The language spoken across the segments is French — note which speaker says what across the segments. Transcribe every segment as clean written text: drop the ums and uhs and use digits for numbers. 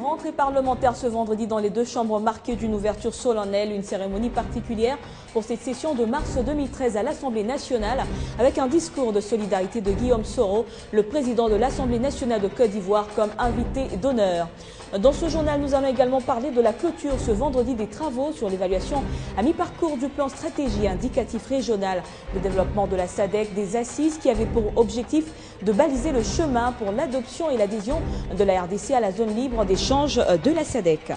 Speaker 1: rentrée parlementaire ce vendredi dans les deux chambres marquée d'une ouverture solennelle, une cérémonie particulière pour cette session de mars 2013 à l'Assemblée nationale avec un discours de solidarité de Guillaume Soro, le président de l'Assemblée nationale de Côte d'Ivoire, comme invité d'honneur. Dans ce journal, nous allons également parler de la clôture ce vendredi des travaux sur l'évaluation à mi-parcours du plan stratégie indicatif régional de développement de la SADC, des assises qui avaient pour objectif de baliser le chemin pour l'adoption et l'adhésion de la RDC à la zone libre d'échange de la SADC.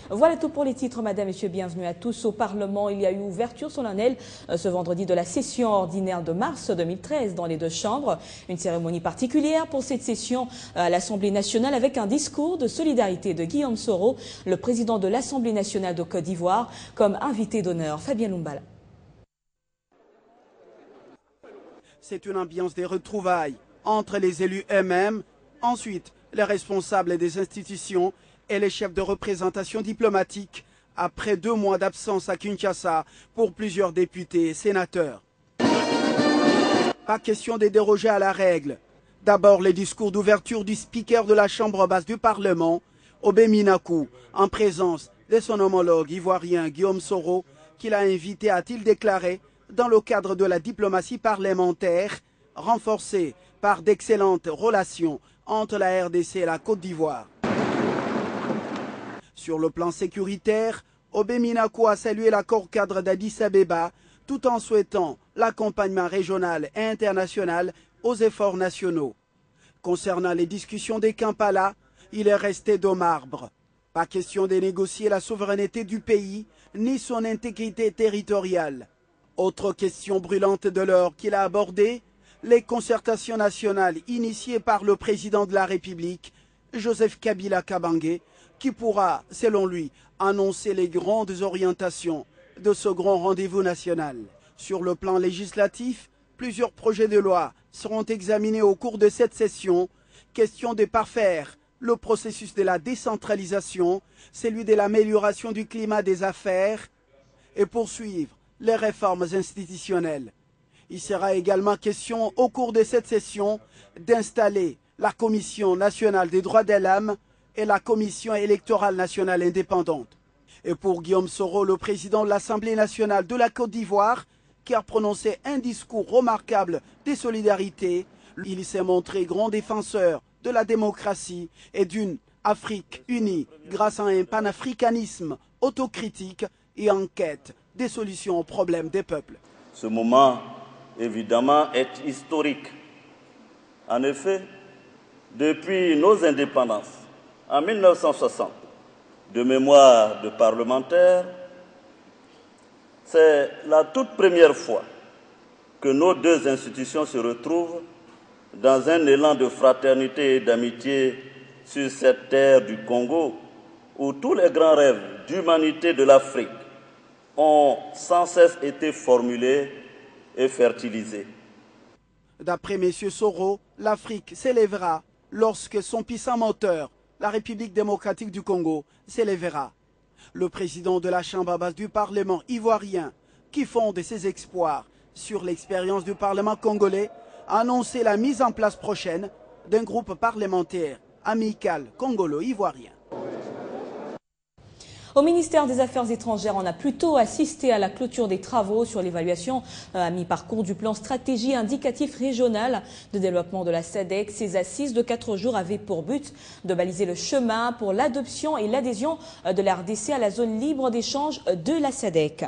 Speaker 1: Voilà tout pour les titres, madame, messieurs, bienvenue à tous. Au Parlement, il y a eu ouverture solennelle ce vendredi de la session ordinaire de mars 2013 dans les deux chambres. Une cérémonie particulière pour cette session à l'Assemblée nationale avec un discours de solidarité de Guillaume Soro, le président de l'Assemblée nationale de Côte d'Ivoire, comme invité d'honneur. Fabien Lumbala.
Speaker 2: C'est une ambiance des retrouvailles entre les élus eux-mêmes, ensuite les responsables des institutions et les chefs de représentation diplomatique après 2 mois d'absence à Kinshasa pour plusieurs députés et sénateurs. Pas question de déroger à la règle. D'abord, les discours d'ouverture du speaker de la Chambre basse du Parlement, Obé Minakou, en présence de son homologue ivoirien Guillaume Soro, qui l'a invité, a-t-il déclaré, dans le cadre de la diplomatie parlementaire, renforcée par d'excellentes relations entre la RDC et la Côte d'Ivoire. Sur le plan sécuritaire, Obé Minakou a salué l'accord cadre d'Addis Abeba tout en souhaitant l'accompagnement régional et international aux efforts nationaux. Concernant les discussions des Kampala, il est resté de marbre. Pas question de négocier la souveraineté du pays ni son intégrité territoriale. Autre question brûlante de l'heure qu'il a abordée, les concertations nationales initiées par le président de la République, Joseph Kabila Kabange, qui pourra, selon lui, annoncer les grandes orientations de ce grand rendez-vous national. Sur le plan législatif, plusieurs projets de loi seront examinés au cours de cette session. Question de parfaire le processus de la décentralisation, celui de l'amélioration du climat des affaires et poursuivre les réformes institutionnelles. Il sera également question au cours de cette session d'installer la Commission nationale des droits de l'homme et la Commission électorale nationale indépendante. Et pour Guillaume Soro, le président de l'Assemblée nationale de la Côte d'Ivoire, qui a prononcé un discours remarquable de solidarité, il s'est montré grand défenseur de la démocratie et d'une Afrique unie grâce à un panafricanisme autocritique et en quête des solutions aux problèmes des peuples.
Speaker 3: Ce moment, évidemment, est historique. En effet, depuis nos indépendances, en 1960, de mémoire de parlementaire, c'est la toute première fois que nos deux institutions se retrouvent dans un élan de fraternité et d'amitié sur cette terre du Congo où tous les grands rêves d'humanité de l'Afrique ont sans cesse été formulés et fertilisés.
Speaker 2: D'après M. Soro, l'Afrique s'élèvera lorsque son puissant moteur, la République démocratique du Congo, s'élèvera. Le président de la Chambre basse du Parlement ivoirien, qui fonde ses espoirs sur l'expérience du Parlement congolais, a annoncé la mise en place prochaine d'un groupe parlementaire amical congolo-ivoirien.
Speaker 1: Au ministère des Affaires étrangères, on a plutôt assisté à la clôture des travaux sur l'évaluation à mi-parcours du plan stratégie indicatif régional de développement de la SADC. Ces assises de 4 jours avaient pour but de baliser le chemin pour l'adoption et l'adhésion de la RDC à la zone libre d'échange de la SADC.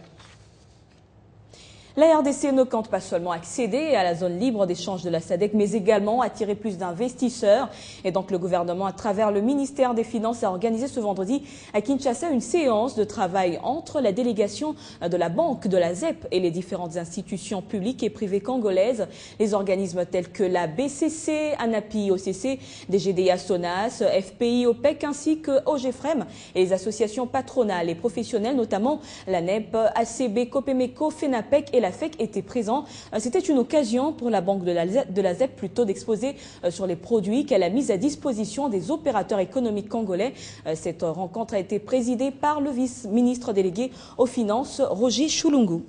Speaker 1: La RDC ne compte pas seulement accéder à la zone libre d'échange de la SADC, mais également attirer plus d'investisseurs. Et donc le gouvernement, à travers le ministère des Finances, a organisé ce vendredi à Kinshasa une séance de travail entre la délégation de la Banque de la ZEP et les différentes institutions publiques et privées congolaises. Les organismes tels que la BCC, ANAPI, OCC, DGDA, SONAS, FPI, OPEC ainsi que OGFREM et les associations patronales et professionnelles, notamment la NEP, ACB, Copemeco, FENAPEC et la FEC étaient présents. C'était une occasion pour la Banque de la ZEP plutôt d'exposer sur les produits qu'elle a mis à disposition des opérateurs économiques congolais. Cette rencontre a été présidée par le vice-ministre délégué aux Finances, Roger Choulungu.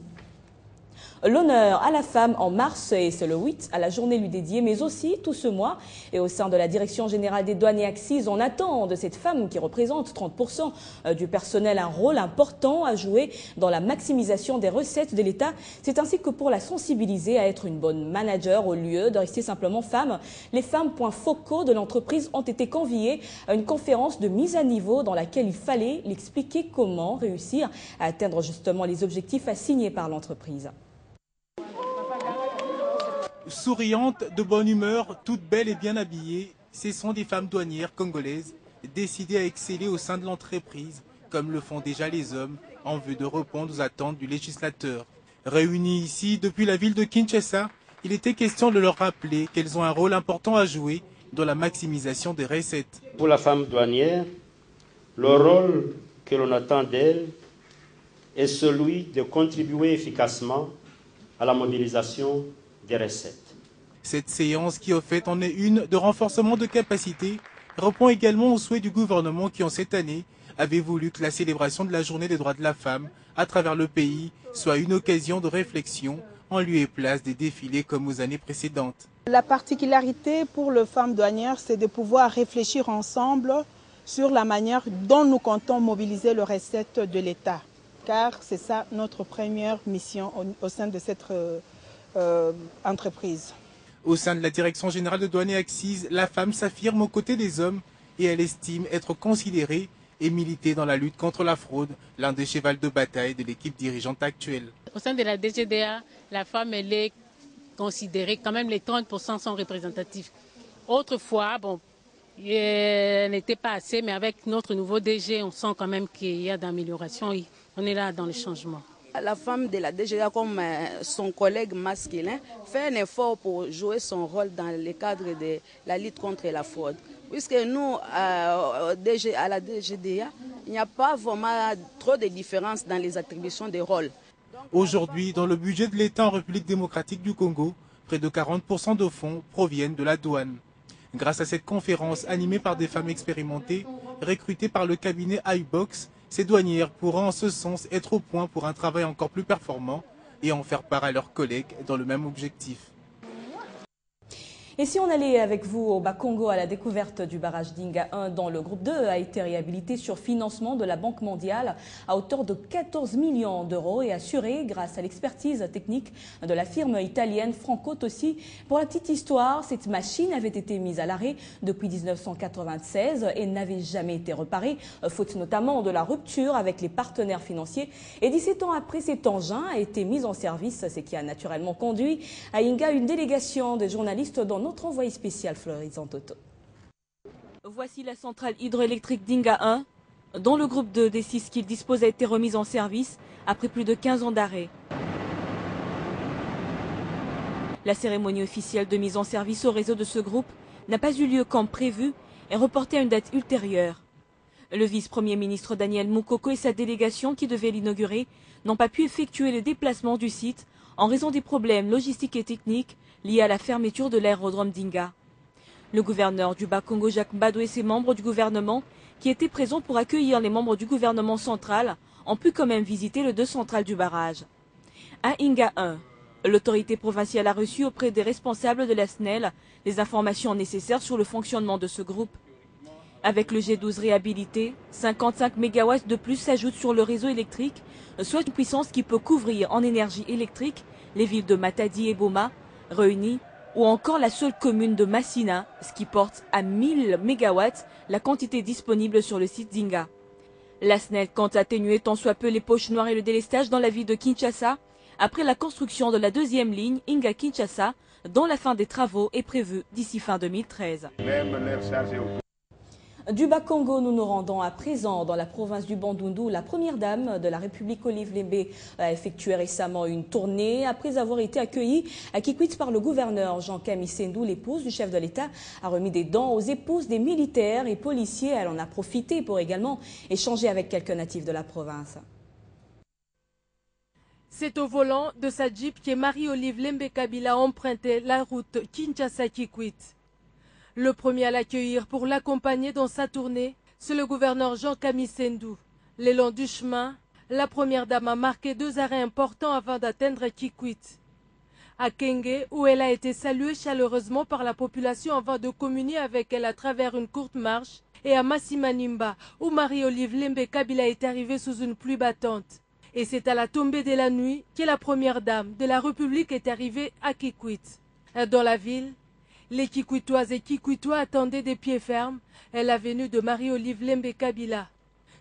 Speaker 1: L'honneur à la femme en mars, et c'est le 8 à la journée lui dédiée, mais aussi tout ce mois. Et au sein de la Direction générale des douanes et accises, on attend de cette femme qui représente 30% du personnel un rôle important à jouer dans la maximisation des recettes de l'État. C'est ainsi que pour la sensibiliser à être une bonne manager au lieu de rester simplement femme, les femmes points focaux de l'entreprise ont été conviées à une conférence de mise à niveau dans laquelle il fallait l'expliquer comment réussir à atteindre justement les objectifs assignés par l'entreprise.
Speaker 4: Souriantes, de bonne humeur, toutes belles et bien habillées, ce sont des femmes douanières congolaises décidées à exceller au sein de l'entreprise, comme le font déjà les hommes, en vue de répondre aux attentes du législateur. Réunies ici depuis la ville de Kinshasa, il était question de leur rappeler qu'elles ont un rôle important à jouer dans la maximisation des recettes.
Speaker 5: Pour la femme douanière, le rôle que l'on attend d'elle est celui de contribuer efficacement à la mobilisation des recettes.
Speaker 4: Cette séance, qui au fait en est une de renforcement de capacité, répond également aux souhaits du gouvernement qui, en cette année, avait voulu que la célébration de la journée des droits de la femme à travers le pays soit une occasion de réflexion en lieu et place des défilés comme aux années précédentes.
Speaker 6: La particularité pour les femmes douanières, c'est de pouvoir réfléchir ensemble sur la manière dont nous comptons mobiliser les recettes de l'État. Car c'est ça notre première mission au sein de cette entreprise.
Speaker 4: Au sein de la Direction générale de douane et accises, la femme s'affirme aux côtés des hommes et elle estime être considérée et militer dans la lutte contre la fraude, l'un des chevals de bataille de l'équipe dirigeante actuelle.
Speaker 7: Au sein de la DGDA, la femme, elle est considérée, quand même les 30% sont représentatifs. Autrefois, bon, elle n'était pas assez, mais avec notre nouveau DG, on sent quand même qu'il y a d'amélioration. On est là dans le changement.
Speaker 8: La femme de la DGA, comme son collègue masculin, fait un effort pour jouer son rôle dans le cadre de la lutte contre la fraude. Puisque nous, à la DGDA, il n'y a pas vraiment trop de différence dans les attributions des rôles.
Speaker 4: Aujourd'hui, dans le budget de l'État en République démocratique du Congo, près de 40% de fonds proviennent de la douane. Grâce à cette conférence animée par des femmes expérimentées, recrutées par le cabinet iBox, ces douanières pourront en ce sens être au point pour un travail encore plus performant et en faire part à leurs collègues dans le même objectif.
Speaker 1: Et si on allait avec vous au Bas-Congo à la découverte du barrage Dinga 1 dont le groupe 2 a été réhabilité sur financement de la Banque mondiale à hauteur de 14 millions d'euros et assuré grâce à l'expertise technique de la firme italienne Franco Tossi. Pour la petite histoire, cette machine avait été mise à l'arrêt depuis 1996 et n'avait jamais été réparée, faute notamment de la rupture avec les partenaires financiers. Et 17 ans après, cet engin a été mis en service, ce qui a naturellement conduit à Inga une délégation de journalistes dont notre envoyé spécial Florisant Toto. Voici la centrale hydroélectrique Dinga 1, dont le groupe 2 des 6 qu'il dispose a été remis en service après plus de 15 ans d'arrêt. La cérémonie officielle de mise en service au réseau de ce groupe n'a pas eu lieu comme prévu et reportée à une date ultérieure. Le vice-premier ministre Daniel Moukoko et sa délégation qui devait l'inaugurer n'ont pas pu effectuer le déplacement du site en raison des problèmes logistiques et techniques liés à la fermeture de l'aérodrome Dinga. Le gouverneur du Bas-Congo, Jacques Mbadou, et ses membres du gouvernement, qui étaient présents pour accueillir les membres du gouvernement central, ont pu quand même visiter le 2 central du barrage. À Inga 1, l'autorité provinciale a reçu auprès des responsables de la SNEL les informations nécessaires sur le fonctionnement de ce groupe. Avec le G12 réhabilité, 55 MW de plus s'ajoutent sur le réseau électrique, soit une puissance qui peut couvrir en énergie électrique les villes de Matadi et Boma, réunies, ou encore la seule commune de Massina, ce qui porte à 1000 MW la quantité disponible sur le site Dinga. La SNEL compte atténuer tant soit peu les poches noires et le délestage dans la ville de Kinshasa, après la construction de la 2e ligne Inga-Kinshasa, dont la fin des travaux est prévue d'ici fin 2013. Du Bas-Congo, nous nous rendons à présent dans la province du Bandundu. La première dame de la République, Olive Lembe, a effectué récemment une tournée après avoir été accueillie à Kikwit par le gouverneur Jean Kamissendu. L'épouse du chef de l'État a remis des dons aux épouses des militaires et policiers. Elle en a profité pour également échanger avec quelques natifs de la province.
Speaker 9: C'est au volant de sa Jeep que Marie-Olive Lembe Kabila a emprunté la route Kinshasa-Kikwit. Le premier à l'accueillir pour l'accompagner dans sa tournée, c'est le gouverneur Jean Kamissendu. Le long du chemin, la première dame a marqué 2 arrêts importants avant d'atteindre Kikwit. À Kenge, où elle a été saluée chaleureusement par la population avant de communier avec elle à travers une courte marche, et à Massimanimba, où Marie-Olive Lembe Kabila est arrivée sous une pluie battante. Et c'est à la tombée de la nuit que la première dame de la République est arrivée à Kikwit. Dans la ville, les Kikwitoises et Kikwitois attendaient des pieds fermes la venue de Marie-Olive Lembe Kabila.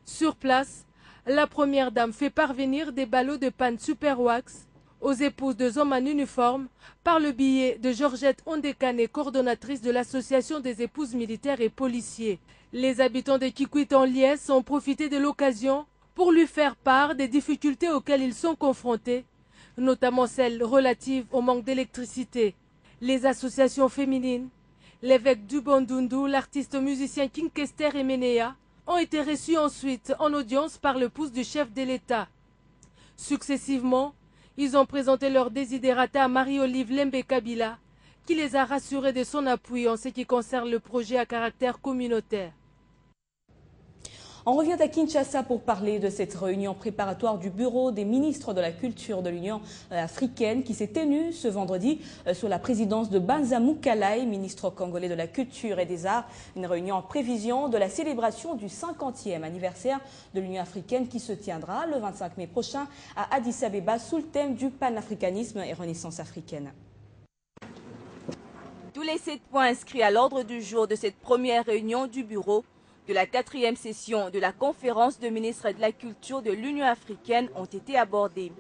Speaker 9: Sur place, la première dame fait parvenir des ballots de panne Super Wax aux épouses de hommes en uniforme par le biais de Georgette Ondekane, coordonnatrice de l'association des épouses militaires et policiers. Les habitants de Kikwit en liesse ont profité de l'occasion pour lui faire part des difficultés auxquelles ils sont confrontés, notamment celles relatives au manque d'électricité. Les associations féminines, l'évêque du Bandundu, l'artiste musicien King Kester et Menea ont été reçus ensuite en audience par l'épouse du chef de l'État. Successivement, ils ont présenté leur désidérata à Marie-Olive Lembe Kabila, qui les a rassurés de son appui en ce qui concerne le projet à caractère communautaire.
Speaker 1: On revient à Kinshasa pour parler de cette réunion préparatoire du Bureau des ministres de la Culture de l'Union africaine qui s'est tenue ce vendredi sous la présidence de Banza Moukalai, ministre congolais de la Culture et des Arts. Une réunion en prévision de la célébration du 50e anniversaire de l'Union africaine qui se tiendra le 25 mai prochain à Addis Abeba sous le thème du panafricanisme et renaissance africaine.
Speaker 10: Tous les 7 points inscrits à l'ordre du jour de cette première réunion du Bureau de la 4e session de la conférence de ministres de la culture de l'Union africaine ont été abordés.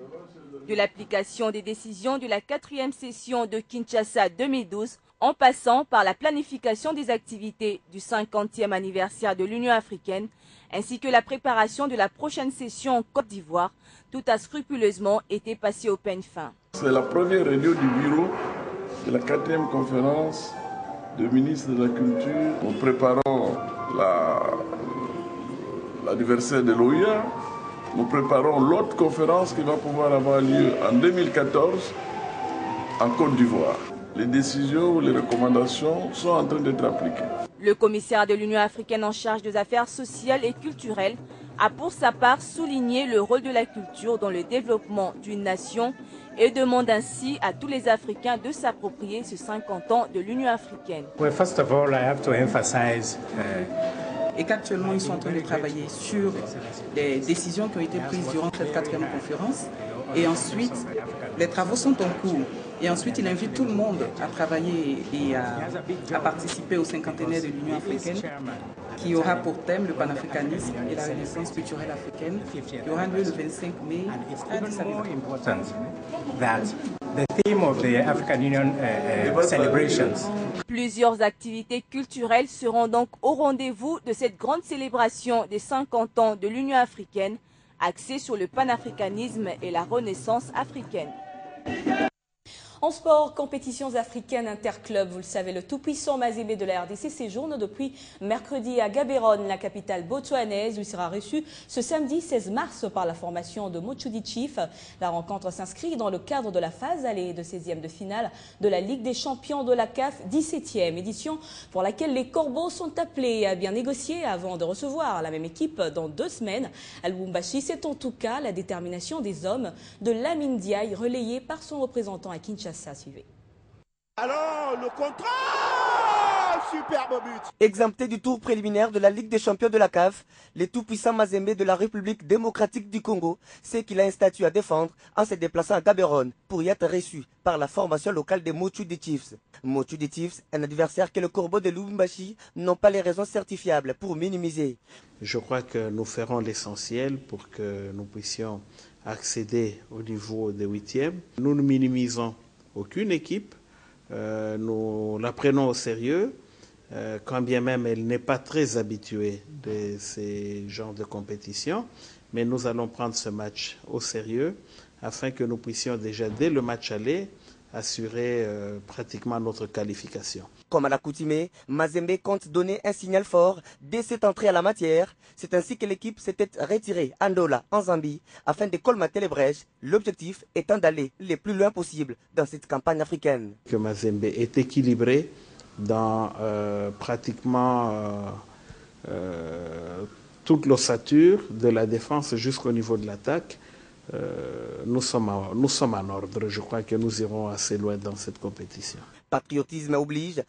Speaker 10: De l'application des décisions de la 4e session de Kinshasa 2012 en passant par la planification des activités du 50e anniversaire de l'Union africaine ainsi que la préparation de la prochaine session en Côte d'Ivoire, tout a scrupuleusement été passé au peigne fin.
Speaker 11: C'est la première réunion du bureau de la 4e conférence de ministres de la culture. Nous préparons l'anniversaire de l'OIA. Nous préparons l'autre conférence qui va pouvoir avoir lieu en 2014 en Côte d'Ivoire. Les décisions ou les recommandations sont en train d'être appliquées.
Speaker 10: Le commissaire de l'Union africaine en charge des affaires sociales et culturelles a pour sa part souligné le rôle de la culture dans le développement d'une nation et demande ainsi à tous les Africains de s'approprier ces 50 ans de l'Union africaine.
Speaker 12: Well, first of all, I have to emphasize,
Speaker 13: et qu'actuellement ils sont en train de travailler sur les décisions qui ont été prises durant cette 4e conférence. Et ensuite, les travaux sont en cours. Et ensuite, il invite tout le monde à travailler et à participer au 50e de l'Union africaine, qui aura pour thème le panafricanisme et la renaissance culturelle africaine, qui aura lieu le 25 mai à Addis Abeba.
Speaker 10: Plusieurs activités culturelles seront donc au rendez-vous de cette grande célébration des 50 ans de l'Union africaine, axée sur le panafricanisme et la renaissance africaine.
Speaker 1: En sport, compétitions africaines interclubs, vous le savez, le tout-puissant Mazembe de la RDC séjourne depuis mercredi à Gaborone, la capitale botswanaise, où il sera reçu ce samedi 16 mars par la formation de Mochudi Chief. La rencontre s'inscrit dans le cadre de la phase allée de 16e de finale de la Ligue des champions de la CAF, 17e édition, pour laquelle les Corbeaux sont appelés à bien négocier avant de recevoir la même équipe dans 2 semaines. À Lubumbashi, c'est en tout cas la détermination des hommes de Lamine Diaye, relayée par son représentant à Kinshasa. Suivez.
Speaker 14: Alors, le contrat, superbe but.
Speaker 15: Exempté du tour préliminaire de la Ligue des champions de la CAF, les tout-puissants Mazembe de la République démocratique du Congo sait qu'il a un statut à défendre en se déplaçant à Gaborone pour y être reçu par la formation locale des Mochudi Chiefs. Mochudi Chiefs, un adversaire que le Corbeau de Lubumbashi n'ont pas les raisons certifiables pour minimiser.
Speaker 16: Je crois que nous ferons l'essentiel pour que nous puissions accéder au niveau des 8e. Nous ne minimisons aucune équipe, nous la prenons au sérieux, quand bien même elle n'est pas très habituée de ces genres de compétitions, mais nous allons prendre ce match au sérieux afin que nous puissions déjà dès le match aller assurer pratiquement notre qualification.
Speaker 15: Comme à l'accoutumée, Mazembe compte donner un signal fort dès cette entrée à la matière. C'est ainsi que l'équipe s'était retirée à Ndola, en Zambie, afin de colmater les brèches, l'objectif étant d'aller le plus loin possible dans cette campagne africaine.
Speaker 16: Que Mazembe est équilibré dans pratiquement toute l'ossature de la défense jusqu'au niveau de l'attaque. Nous sommes en ordre. Je crois que nous irons assez loin dans cette compétition.
Speaker 15: Patriotisme oblige.